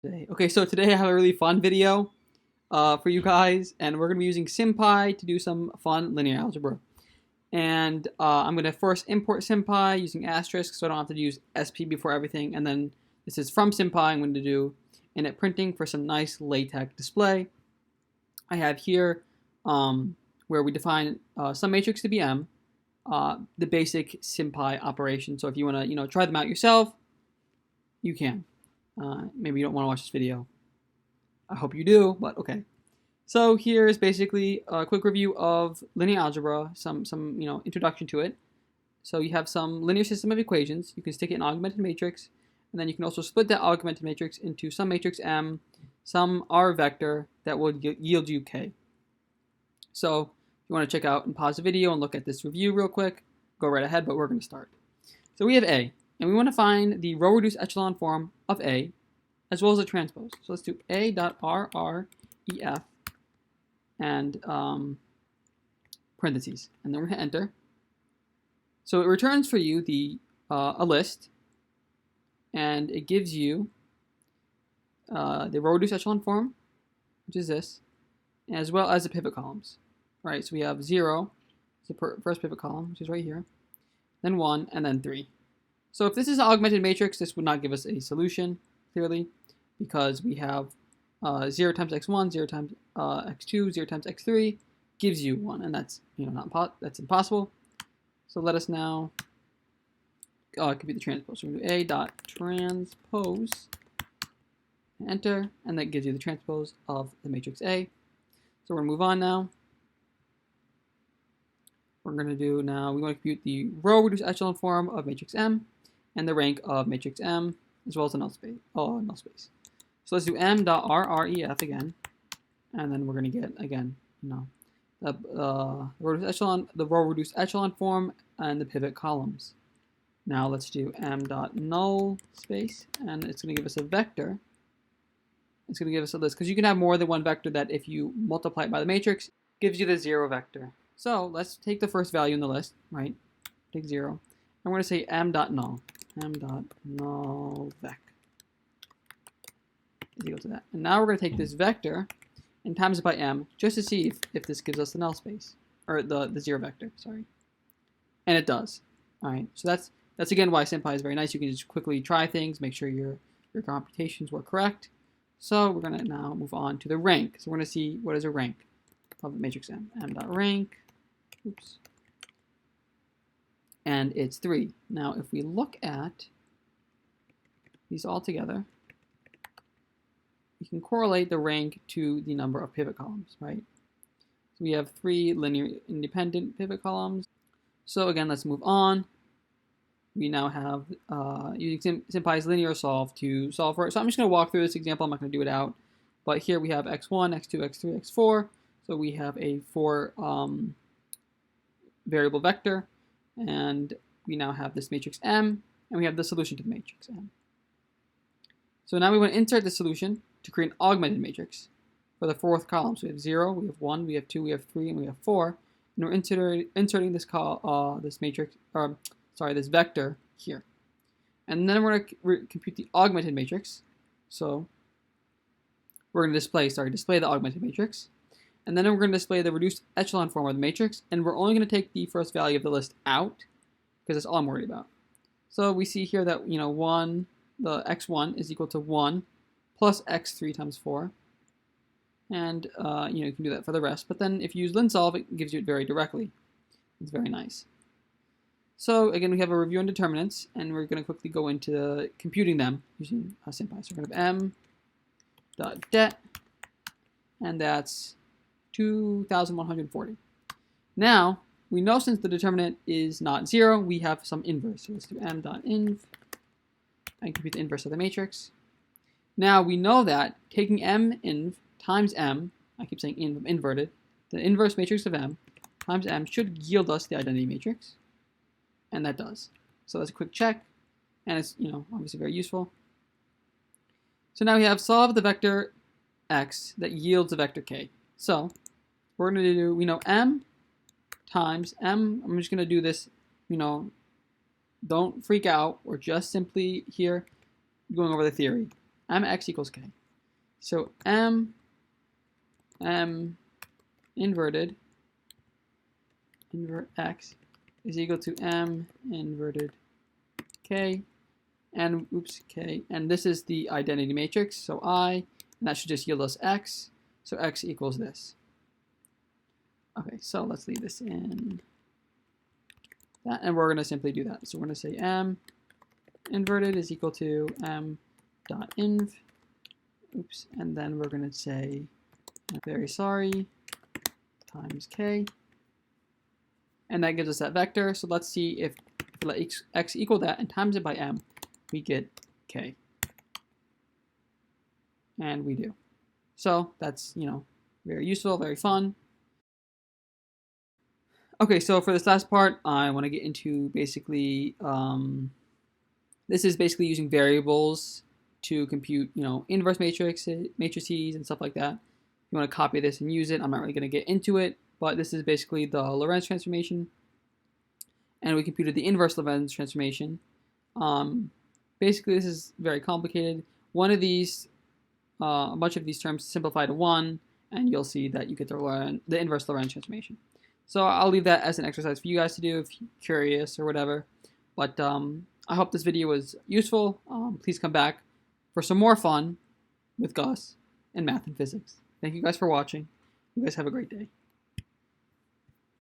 today? Okay, so today I have a really fun video for you guys, and we're going to be using SymPy to do some fun linear algebra. And I'm going to first import SymPy using asterisk so I don't have to use SP before everything. And then this is from SymPy. I'm going to do init printing for some nice LaTeX display. I have here where we define some matrix to be M, the basic SymPy operation. So if you want to try them out yourself, you can. Maybe you don't want to watch this video. I hope you do, but okay. So here is basically a quick review of linear algebra, some introduction to it. So you have some linear system of equations. You can stick it in an augmented matrix, and then you can also split that augmented matrix into some matrix M, some R vector that will yield you K. So if you want to check out and pause the video and look at this review real quick, go right ahead, but we're going to start. So we have A, and we want to find the row-reduced echelon form of A, as well as the transpose. So let's do A.RREF and parentheses, and then we're going to enter. So it returns for you a list, and it gives you the row-reduced echelon form, which is this, as well as the pivot columns. All right, so we have 0, the first pivot column, which is right here, then 1, and then 3. So if this is an augmented matrix, this would not give us a solution, clearly, because we have 0 times x1, 0 times x2, 0 times x3 gives you 1, and that's that's impossible. So let us now compute the transpose. So we're going to do A.transpose, enter, and that gives you the transpose of the matrix A. So we're going to move on now. We're going to do now, we want to compute the row-reduced echelon form of matrix M and the rank of matrix M, as well as the null space. So let's do M.RREF again, and then we're going to get, again, the row-reduced echelon form and the pivot columns. Now let's do M.null space, and it's going to give us a vector. It's going to give us a list, because you can have more than one vector that if you multiply it by the matrix, gives you the 0 vector. So let's take the first value in the list, right? Take 0. And we're going to say M.null. M.null vec is equal to that. And now we're going to take this vector and times it by M just to see if this gives us the null space, or the 0 vector, sorry. And it does. All right, so that's again why SymPy is very nice. You can just quickly try things, make sure your computations were correct. So we're going to now move on to the rank. So we're going to see what is a rank of the matrix M. M.rank, oops, and it's 3. Now if we look at these all together, you can correlate the rank to the number of pivot columns, right? So we have 3 linear independent pivot columns. So again, let's move on. We now have using SymPy's linear solve to solve for it. So I'm just going to walk through this example. I'm not going to do it out. But here we have x1, x2, x3, x4. So we have a 4 variable vector. And we now have this matrix M. And we have the solution to the matrix M. So now we want to insert the solution to create an augmented matrix for the 4th column. So we have 0, we have 1, we have 2, we have 3, and we have 4. And we're inserting this matrix, this vector here. And then we're going to compute the augmented matrix. So we're going to display the augmented matrix. And then we're going to display the reduced echelon form of the matrix. And we're only going to take the first value of the list out, because that's all I'm worried about. So we see here that, the x1 is equal to 1 plus x3 times 4. And, you can do that for the rest. But then if you use linsolve, it gives you it very directly. It's very nice. So again, we have a review on determinants, and we're going to quickly go into computing them using SymPy. So we're going to have m.det, and that's 2,140. Now, we know since the determinant is not 0, we have some inverse. So let's do m.inv and compute the inverse of the matrix. Now we know that taking m.inv times m, I keep saying inv, inverted, the inverse matrix of m times m should yield us the identity matrix. And that does. So that's a quick check, and it's obviously very useful. So now we have solve the vector x that yields the vector k. So we're going to do, we know m times m. I'm just going to do this, don't freak out. We're just simply here going over the theory. mx equals k. So m inverted invert x is equal to m inverted k, and oops, k, and this is the identity matrix, so I, and that should just yield us x, so x equals this. Okay, so let's leave this in that, and we're going to simply do that. So we're going to say m inverted is equal to m dot inv, oops, and then we're going to say I'm very sorry times k, and that gives us that vector. So let's see if we let x equal that and times it by m, we get k, and we do. So that's, you know, very useful, very fun. Okay, so for this last part, I want to get into basically, this is basically using variables to compute, you know, inverse matrices and stuff like that. If you want to copy this and use it, I'm not really going to get into it, but this is basically the Lorenz transformation, and we computed the inverse Lorenz transformation. Basically, this is very complicated. One of these, a bunch of these terms simplify to one, and you'll see that you get the inverse Lorenz transformation. So I'll leave that as an exercise for you guys to do if you're curious or whatever. But I hope this video was useful. Please come back for some more fun with Gus in math and physics. Thank you guys for watching. You guys have a great day.